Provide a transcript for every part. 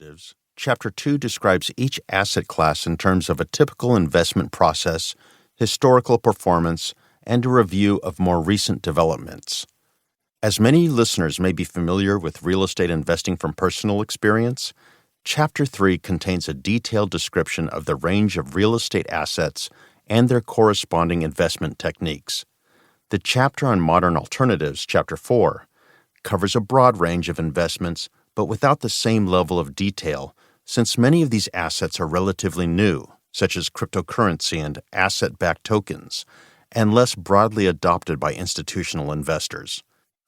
alternatives, Chapter 2 describes each asset class in terms of a typical investment process, historical performance, and a review of more recent developments. As many listeners may be familiar with real estate investing from personal experience, Chapter 3 contains a detailed description of the range of real estate assets and their corresponding investment techniques. The chapter on modern alternatives, Chapter 4, covers a broad range of investments, but without the same level of detail, since many of these assets are relatively new, such as cryptocurrency and asset-backed tokens, and less broadly adopted by institutional investors.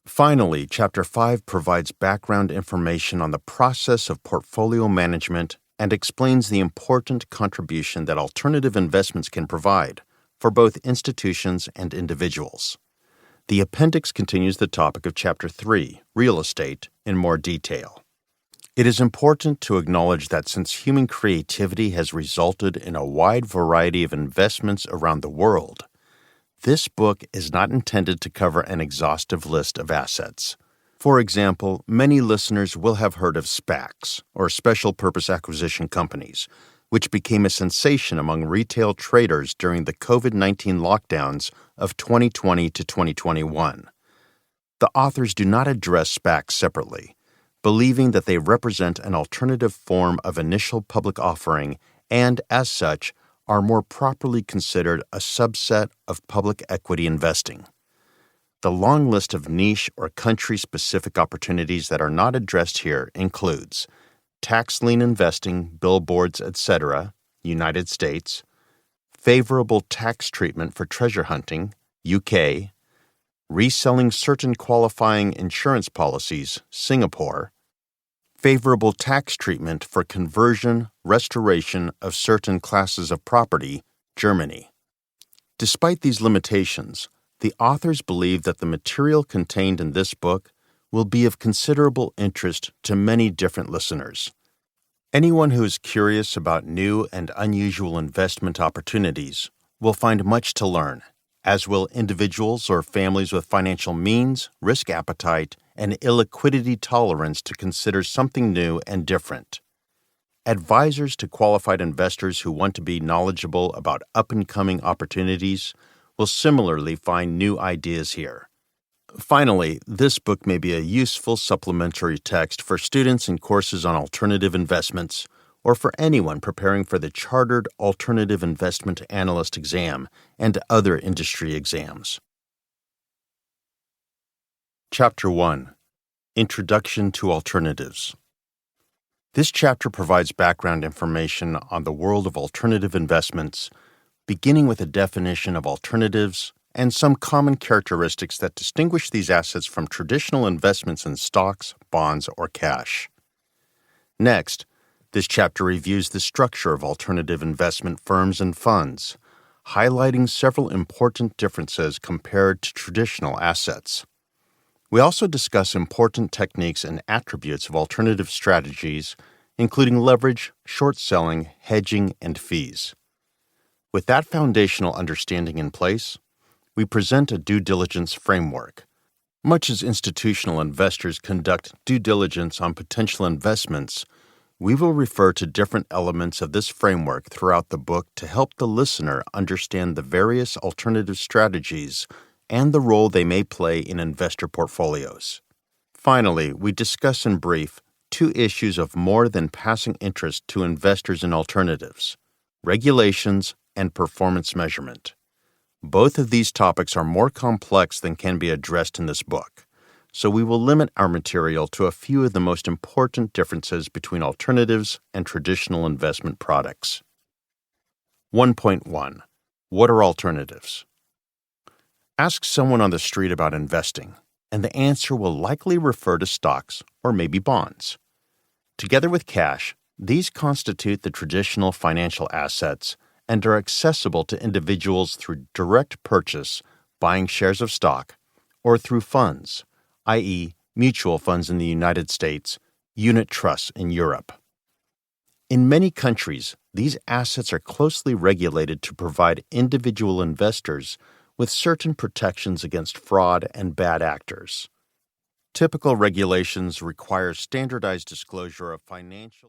Finally, Chapter 5 provides background information on the process of portfolio management and explains the important contribution that alternative investments can provide for both institutions and individuals. The appendix continues the topic of Chapter 3, Real Estate, in more detail. It is important to acknowledge that since human creativity has resulted in a wide variety of investments around the world, this book is not intended to cover an exhaustive list of assets. For example, many listeners will have heard of SPACs, or Special Purpose Acquisition Companies, which became a sensation among retail traders during the COVID-19 lockdowns of 2020 to 2021. The authors do not address SPACs separately, believing that they represent an alternative form of initial public offering and, as such, are more properly considered a subset of public equity investing. The long list of niche or country-specific opportunities that are not addressed here includes tax lien investing, billboards, etc., United States, favorable tax treatment for treasure hunting, UK, reselling certain qualifying insurance policies, Singapore, favorable tax treatment for conversion, restoration of certain classes of property, Germany. Despite these limitations, the authors believe that the material contained in this book will be of considerable interest to many different listeners. Anyone who is curious about new and unusual investment opportunities will find much to learn, as will individuals or families with financial means, risk appetite, and illiquidity tolerance to consider something new and different. Advisors to qualified investors who want to be knowledgeable about up-and-coming opportunities will similarly find new ideas here. Finally, this book may be a useful supplementary text for students in courses on alternative investments or for anyone preparing for the Chartered Alternative Investment Analyst exam and other industry exams. Chapter 1. Introduction to Alternatives. This chapter provides background information on the world of alternative investments, beginning with a definition of alternatives and some common characteristics that distinguish these assets from traditional investments in stocks, bonds, or cash. Next, this chapter reviews the structure of alternative investment firms and funds, highlighting several important differences compared to traditional assets. We also discuss important techniques and attributes of alternative strategies, including leverage, short selling, hedging, and fees. With that foundational understanding in place, we present a due diligence framework. Much as institutional investors conduct due diligence on potential investments, we will refer to different elements of this framework throughout the book to help the listener understand the various alternative strategies and the role they may play in investor portfolios. Finally, we discuss in brief two issues of more than passing interest to investors in alternatives: regulations and performance measurement. Both of these topics are more complex than can be addressed in this book, so we will limit our material to a few of the most important differences between alternatives and traditional investment products. 1.1. What are alternatives? Ask someone on the street about investing, and the answer will likely refer to stocks or maybe bonds. Together with cash, these constitute the traditional financial assets and are accessible to individuals through direct purchase, buying shares of stock, or through funds, i.e., mutual funds in the United States, unit trusts in Europe. In many countries, these assets are closely regulated to provide individual investors with certain protections against fraud and bad actors. Typical regulations require standardized disclosure of financial